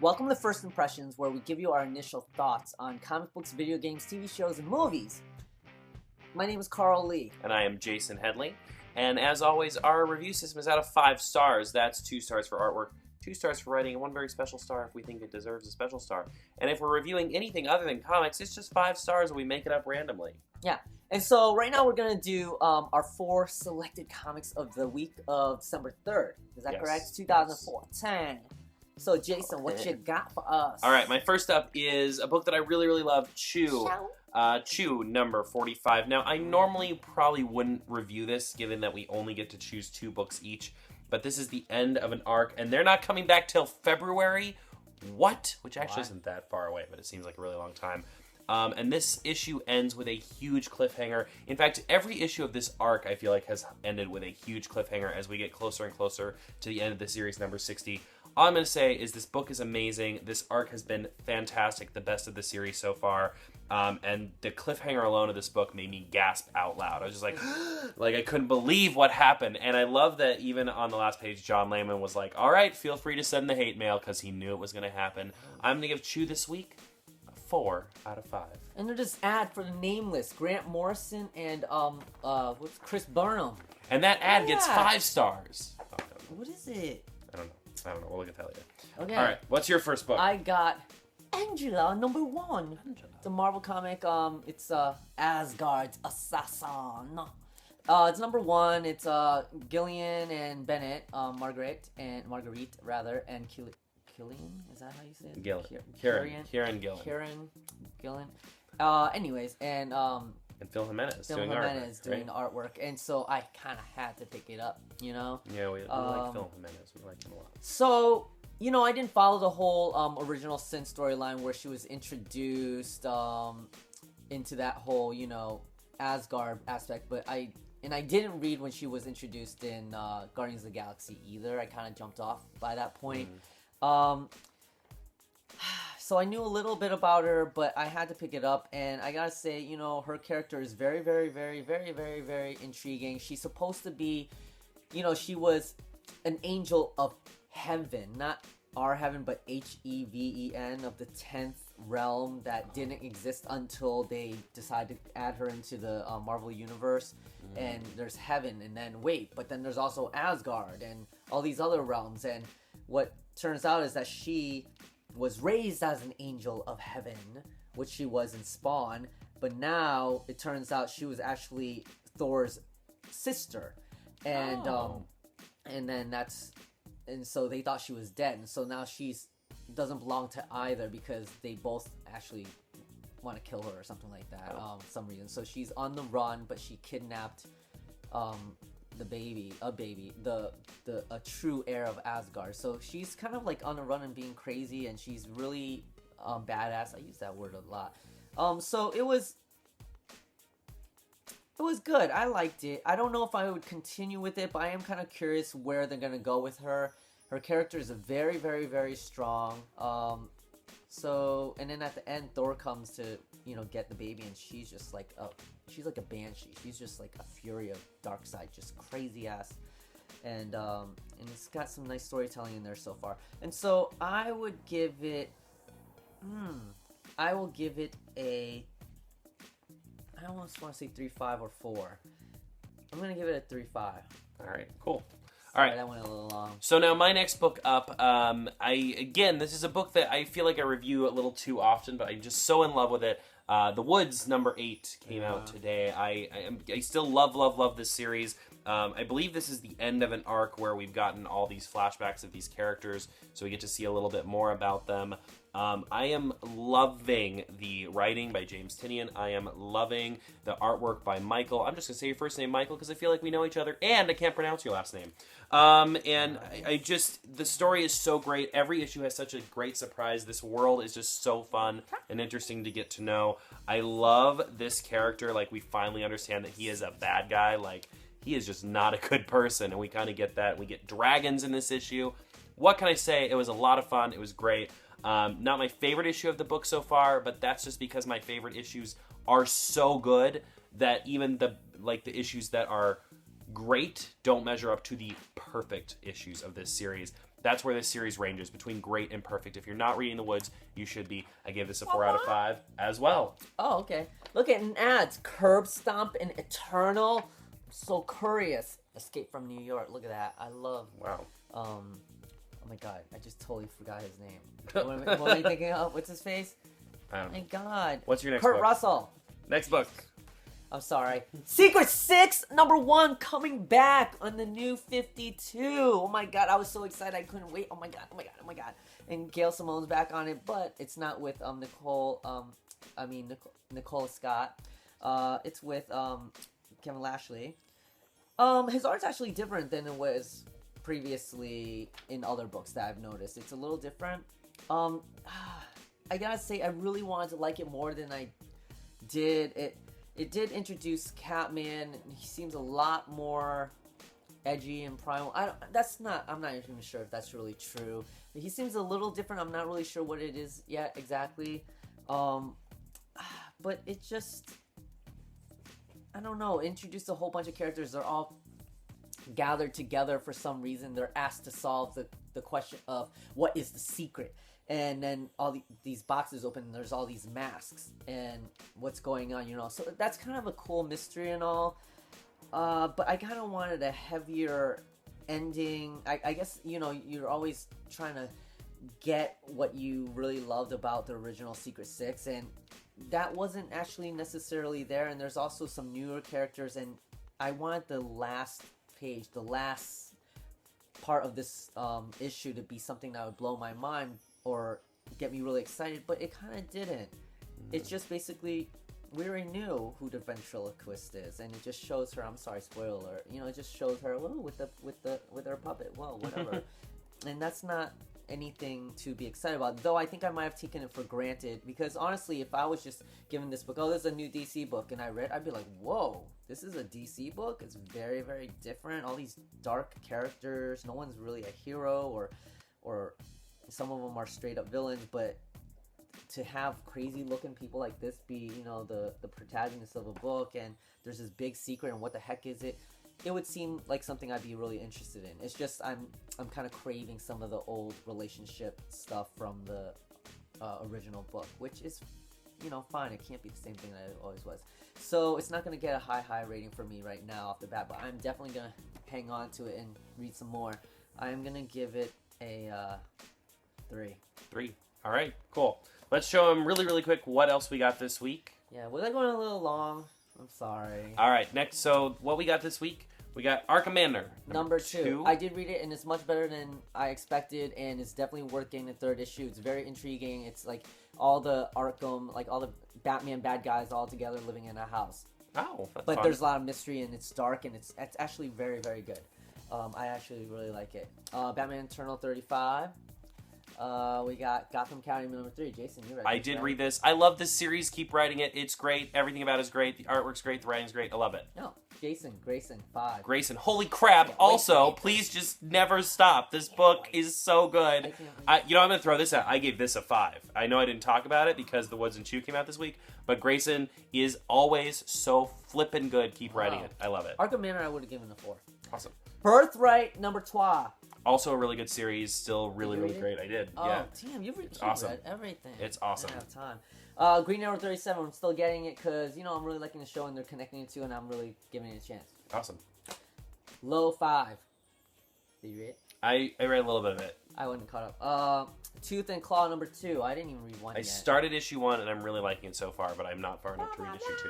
Welcome to First Impressions, where we give you our initial thoughts on comic books, video games, TV shows, and movies. My name is K.C'arl Lee. And I am Jaysen Headley. And as always, our review system is out of 5 stars. That's 2 stars for artwork, 2 stars for writing, and 1 very special star if we think it deserves a special star. And if we're reviewing anything other than comics, it's just 5 stars and we make it up randomly. Yeah. And so right now we're going to do our 4 selected comics of the week of December 3rd. Is that correct? 2014. So, Jason, what you got for us? All right, my first up is a book that I really, really love, Chew. Chew, number 45. Now, I normally probably wouldn't review this, given that we only get to choose 2 books each. But this is the end of an arc, and they're not coming back till February. What? Which actually isn't that far away, but it seems like a really long time. And this issue ends with a huge cliffhanger. In fact, every issue of this arc, I feel like, has ended with a huge cliffhanger as we get closer and closer to the end of the series, number 60. All I'm going to say is this book is amazing. This arc has been fantastic, the best of the series so far. And the cliffhanger alone of this book made me gasp out loud. I was just like I couldn't believe what happened. And I love that even on the last page, John Layman was like, all right, feel free to send the hate mail, because he knew it was going to happen. I'm going to give Chew this week 4 out of 5. And they'll just add for the nameless, Grant Morrison and what's Chris Burnham. And that ad gets 5 stars. Oh, what is it? I don't know. We'll look at that later. Okay. All right. What's your first book? I got Angela, number 1. The Marvel comic. It's Asgard's assassin. It's number 1. It's Gillian and Bennett, Marguerite, and Killian. Is that how you say it? Kieran Gillen. Kieran Gillen. Anyways, and Phil Jimenez doing the artwork, and so I kind of had to pick it up, you know? Yeah, we like Phil Jimenez. We like him a lot. So, you know, I didn't follow the whole original Sin storyline where she was introduced into that whole, you know, Asgard aspect, but I didn't read when she was introduced in Guardians of the Galaxy either. I kind of jumped off by that point. So I knew a little bit about her, but I had to pick it up, and I gotta say, you know, her character is very, very, very, very, very, very intriguing. She's supposed to be, you know, she was an angel of heaven, not our heaven, but Heaven, of the 10th realm that didn't exist until they decided to add her into the Marvel Universe. And there's heaven, and then but then there's also Asgard and all these other realms. And what turns out is that she was raised as an angel of heaven, which she was in Spawn, but now it turns out she was actually Thor's sister, and so they thought she was dead, and so now she's doesn't belong to either, because they both actually want to kill her or something like that, for some reason. So she's on the run, but she kidnapped a true heir of Asgard. So she's kind of like on the run and being crazy, and she's really badass. I use that word a lot. So it was good. I liked it. I don't know if I would continue with it, but I am kind of curious where they're gonna go with her. Her character is very, very, very strong. And then at the end, Thor comes to, you know, get the baby, and she's just like she's like a banshee. She's just like a fury of Darkseid, just crazy ass. And it's got some nice storytelling in there so far. And so I would give it I almost want to say 3.5 or 4. I'm gonna give it a 3.5. All right, cool. All right, that went a little long. So now my next book up, this is a book that I feel like I review a little too often, but I'm just so in love with it. The Woods, number 8, came out today. I still love this series. I believe this is the end of an arc where we've gotten all these flashbacks of these characters, so we get to see a little bit more about them. I am loving the writing by James Tynion. I am loving the artwork by Michael. I'm just going to say your first name, Michael, because I feel like we know each other, and I can't pronounce your last name. The story is so great. Every issue has such a great surprise. This world is just so fun and interesting to get to know. I love this character. Like, we finally understand that he is a bad guy. Like, he is just not a good person, and we kind of get that. We get dragons in this issue. What can I say? It was a lot of fun. It was great. Not my favorite issue of the book so far, but that's just because my favorite issues are so good that even the issues that are great don't measure up to the perfect issues of this series. That's where this series ranges, between great and perfect. If you're not reading The Woods, you should be. I gave this a 4 out of 5 as well. Oh, okay. Look at an ads. Curb Stomp and Eternal. I'm so curious. Escape from New York. Look at that. I love... Wow. Oh my god. I just totally forgot his name. What am I thinking of? What's his face? I don't know. My god. What's your next Kurt book? Russell. Next book. I'm sorry. Secret Six, #1, coming back on the new 52. Oh my god, I was so excited I couldn't wait. Oh my god. And Gail Simone's back on it, but it's not with Nicole Scott. It's with Kevin Lashley. His art's actually different than it was previously in other books that I've noticed. It's a little different. I gotta say, I really wanted to like it more than I did. It did introduce Catman. He seems a lot more edgy and primal. I'm not even sure if that's really true. He seems a little different. I'm not really sure what it is yet exactly. But it just, I don't know, introduced a whole bunch of characters. They're all gathered together for some reason. They're asked to solve the question of what is the secret. And then all these boxes open, and there's all these masks, and what's going on, So that's kind of a cool mystery and all. But I kind of wanted a heavier ending. I guess, you're always trying to get what you really loved about the original Secret Six, and that wasn't actually necessarily there. And there's also some newer characters, and I wanted the last page, the last part of this issue to be something that would blow my mind or get me really excited, but it kind of didn't. It's just basically, we already knew who the ventriloquist is, and it just shows her. I'm sorry, spoiler alert. It just shows her with her puppet. Well, whatever. And that's not anything to be excited about. Though I think I might have taken it for granted, because honestly, if I was just given this book, this is a new DC book, and I read, I'd be like, whoa, this is a DC book. It's very, very different. All these dark characters. No one's really a hero, or some of them are straight up villains, but to have crazy looking people like this be, the protagonist of a book, and there's this big secret, and what the heck is it? It would seem like something I'd be really interested in. It's just I'm kind of craving some of the old relationship stuff from the original book, which is, fine. It can't be the same thing that it always was. So it's not going to get a high rating for me right now off the bat, but I'm definitely going to hang on to it and read some more. I'm going to give it a 3. All right, cool. Let's show them really, really quick what else we got this week. Yeah, was I going a little long? I'm sorry. All right, next. So what we got this week? We got Arkham Manor, number 2. I did read it, and it's much better than I expected, and it's definitely worth getting the 3rd issue. It's very intriguing. It's like all the Arkham, like all the Batman bad guys all together living in a house. Oh, that's But fun. there's a lot of mystery, and it's dark, and it's actually very, very good. I actually really like it. Batman Eternal 35. We got Gotham County number 3. Jason, you read it? I did read this. I love this series. Keep writing it. It's great. Everything about it is great. The artwork's great. The writing's great. I love it. No, Grayson 5. Grayson. Holy crap. Also, please just never stop. This book is so good. I'm going to throw this out. I gave this a 5. I know I didn't talk about it because The Woods and Chew came out this week, but Grayson is always so flippin' good. Keep writing it. I love it. Arkham Manor I would have given a 4. Awesome. Birthright number 2. Also a really good series. Still really, really great. I did. Oh, yeah. Damn, you've read everything. It's awesome. I don't have time. Green Arrow 37. I'm still getting it because, I'm really liking the show and they're connecting it to, and I'm really giving it a chance. Awesome. Low 5. Did you read it? I read a little bit of it. I wasn't caught up. Tooth and Claw number 2. I didn't even read 1 yet. I started issue 1 and I'm really liking it so far, but I'm not far enough to read issue 2.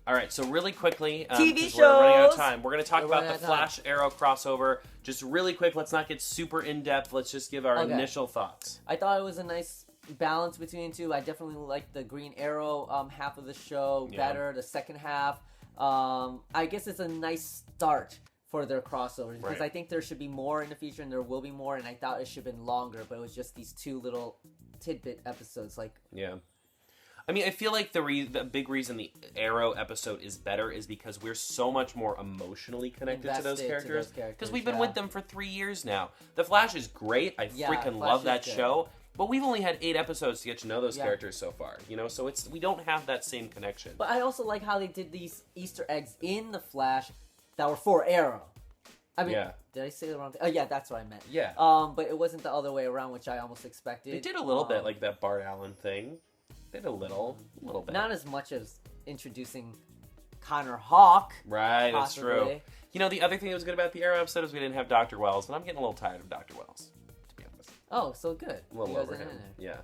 All right, so really quickly, TV shows. We're running out of time. We're going to talk about the Flash Arrow crossover. Just really quick, let's not get super in-depth. Let's just give our initial thoughts. I thought it was a nice balance between the two. I definitely liked the Green Arrow half of the show better. The second half, I guess it's a nice start for their crossovers because I think there should be more in the future, and there will be more, and I thought it should have been longer, but it was just these 2 little tidbit episodes. I mean, I feel like the big reason the Arrow episode is better is because we're so much more emotionally connected to those characters. Because we've been with them for 3 years now. The Flash is great. I freaking love that show. But we've only had 8 episodes to get to know those characters so far. So we don't have that same connection. But I also like how they did these Easter eggs in the Flash that were for Arrow. I mean, Yeah. did I say the wrong thing? Oh, yeah, that's what I meant. Yeah. But it wasn't the other way around, which I almost expected. They did a little bit, like that Bart Allen thing. They did a little bit. Not as much as introducing Connor Hawke. Right, that's possibly. true. You know, the other thing that was good about the Arrow episode is we didn't have Dr. Wells, and I'm getting a little tired of Dr. Wells, to be honest. Oh, so good. A little You guys over are him. in there. Yeah.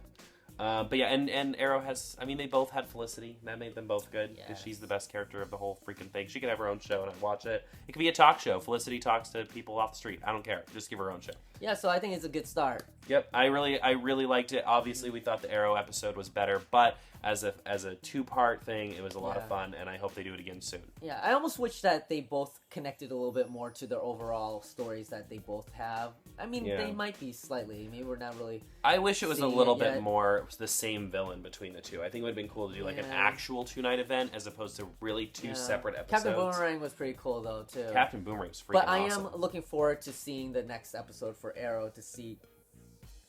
But yeah, and Arrow has, I mean, they both had Felicity. That made them both good, because Yes. she's the best character of the whole freaking thing. She could have her own show, and I'd watch it. It could be a talk show. Felicity talks to people off the street. I don't care. Just give her own show. Yeah, so I think it's a good start. Yep, I really liked it. Obviously, we thought the Arrow episode was better, but as a 2-part thing, it was a lot of fun, and I hope they do it again soon. Yeah, I almost wish that they both connected a little bit more to their overall stories that they both have. I mean, they might be slightly. Maybe we're not really. I wish it was a little bit yet. more the same villain between the two. I think it would have been cool to do like an actual 2-night event as opposed to really two separate episodes. Captain Boomerang was pretty cool though too. Captain Boomerang was freaking But I awesome. am looking forward to seeing the next episode for Arrow to see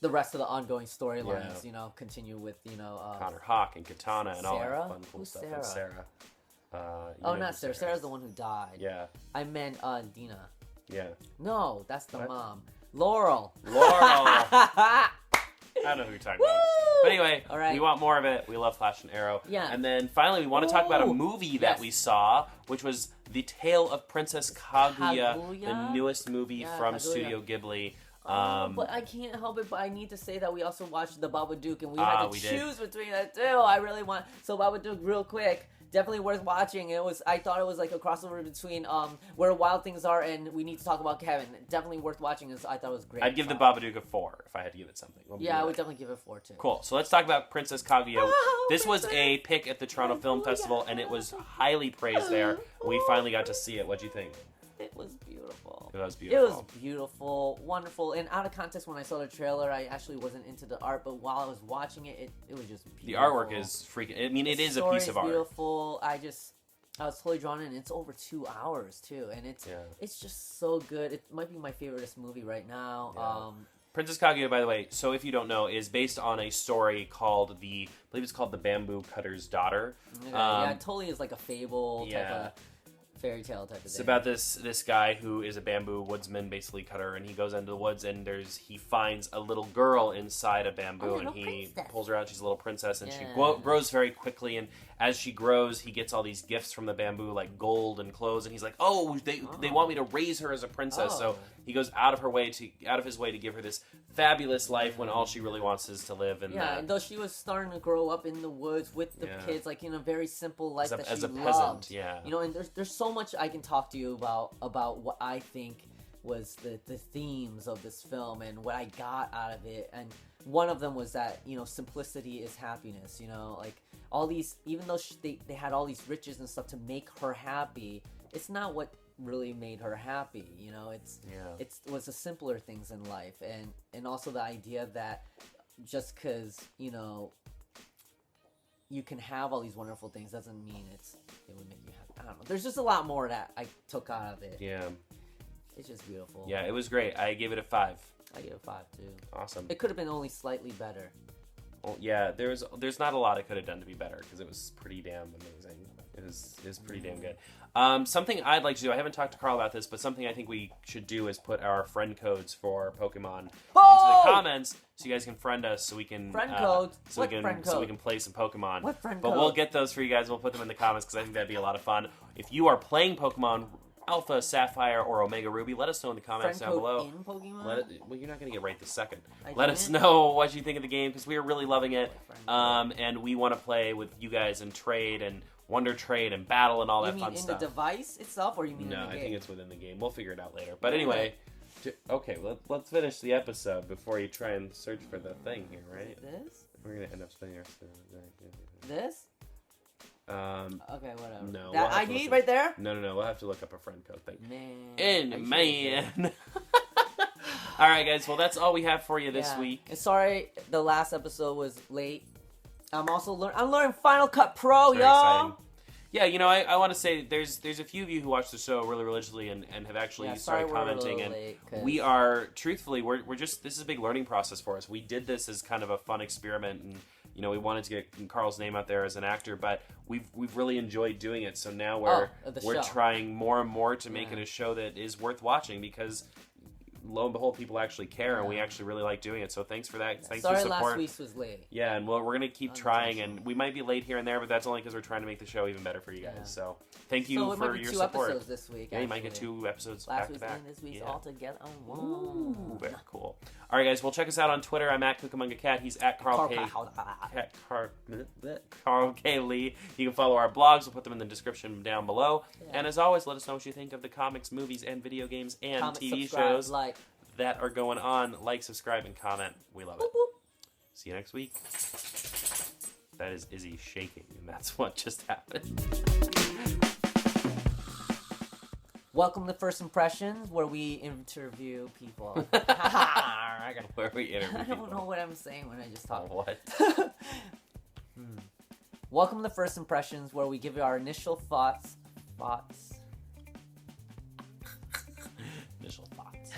the rest of the ongoing storylines. Yeah. Continue with Connor Hawke and Katana and all Sarah? that fun cool Who's stuff. Sarah? And Sarah. Oh, not Sarah. Sarah's the one who died. Yeah. I meant Dina. Yeah. No, that's the What? mom. Laurel. I don't know who you're talking about. But anyway, All right. we want more of it. We love Flash and Arrow. Yeah. And then finally, we want to talk about a Ooh, movie that yes. we saw, which was The Tale of Princess Kaguya, the Kaguya? newest movie Yeah, from Kaguya. Studio Ghibli. But I can't help it, but I need to say that we also watched the Babadook, and we had to we did. choose between the two. I really want... So Babadook, real quick, definitely worth watching. I thought it was like a crossover between Where Wild Things Are and We Need to Talk About Kevin. Definitely worth watching. I thought it was great. I'd give the Babadook a 4 if I had to give it something. What would Yeah, you I would like? definitely give it 4 too. Cool. So let's talk about Princess Kaguya. Oh, This was Princess a pick at the Toronto Film Kaguya. Festival, and it was highly praised there. We finally got to see it. What'd you think? It was beautiful. It was It beautiful. was beautiful, wonderful, and out of context when I saw the trailer, I actually wasn't into the art, but while I was watching it, it was just beautiful. The artwork is freaking... I mean, it is a piece of art. Beautiful. I was totally drawn in. It's over 2 hours too, and it's just so good. It might be my favoriteest movie right now. Yeah. Princess Kaguya, by the way, so if you don't know, is based on a story called I believe it's called The Bamboo Cutter's Daughter. Yeah, it totally is like a fable type yeah. of fairy tale type of thing. It's about this guy who is a bamboo woodsman, basically cutter, and he goes into the woods and he finds a little girl inside a bamboo, and he pulls her out. She's a little princess, and she grows very quickly. And as she grows, he gets all these gifts from the bamboo, like gold and clothes. And he's like, "Oh, they want me to raise her as a princess." So he goes out of his way to give her this fabulous life when all she really wants is to live. And and though she was starting to grow up in the woods with the kids, like in a very simple life that she as a loved. peasant, yeah. And there's so much I can talk to you about what I think was the themes of this film and what I got out of it. And one of them was that simplicity is happiness. Like all these, even though they had all these riches and stuff to make her happy, it's not what really made her happy. It was the simpler things in life, and also the idea that just because you can have all these wonderful things doesn't mean it would make you happy. I don't know. There's just a lot more that I took out of it. Yeah. It's just beautiful. Yeah, it was great. I gave it a 5. I gave it 5 too. Awesome. It could have been only slightly better. Well, yeah, there's not a lot it could have done to be better because it was pretty damn amazing. It was pretty damn good. Something I'd like to do, I haven't talked to Carl about this, but something I think we should do is put our friend codes for Pokemon into the comments so you guys can friend us so we can Friend codes? so What we can friend so we code? can play some Pokemon. What friend But code? we'll get those for you guys. We'll put them in the comments because I think that'd be a lot of fun. If you are playing Pokemon Alpha, Sapphire, or Omega Ruby, let us know in the comments Friend down code below. in Pokemon? Well, you're not going to get right this second. I Let us didn't? know what you think of the game because we are really loving it. And we want to play with you guys and trade and Wonder Trade and battle and all You that mean fun in stuff. the device itself, or you mean in No, the I game? think it's within the game. We'll figure it out later. But anyway, okay, let's finish the episode before you try and search for the thing here, right? This? We're going to end up spending our... This? Um, Okay, whatever. no. That we'll have to ID look right there? No, we'll have to look up a friend code thing. Man. And man. All right, guys. Well, that's all we have for you this week. And sorry, the last episode was late. I'm also learning Final Cut Pro, Very y'all. exciting. Yeah, I want to say there's a few of you who watch the show really religiously and have actually started commenting, and we are truthfully we're just this is a big learning process for us. We did this as kind of a fun experiment and we wanted to get Carl's name out there as an actor, but we've really enjoyed doing it. So now we're trying more and more to make it a show that is worth watching, because lo and behold, people actually care, and we actually really like doing it. So thanks for that. Thanks for Sorry, support. last week's was late. Yeah, and we're gonna keep trying, and we might be late here and there, but that's only because we're trying to make the show even better for you guys. So thank you for your support. Episodes this week. Yeah, you might get 2 episodes last back to back. This week's all together. Ooh, very cool. All right, guys. Well, check us out on Twitter. I'm at Cucamonga Cat. He's at Carl K. Lee. You can follow our blogs. We'll put them in the description down below. Yeah. And as always, let us know what you think of the comics, movies, and video games and TV shows that are going on. Like, subscribe, and comment. We love it. Boop, boop. See you next week. That is Izzy shaking, and that's what just happened. Welcome to First Impressions, where we interview people. Where we interview people. I don't know what I'm saying when I just talk. What? Welcome to First Impressions, where we give you our initial thoughts. Initial thoughts.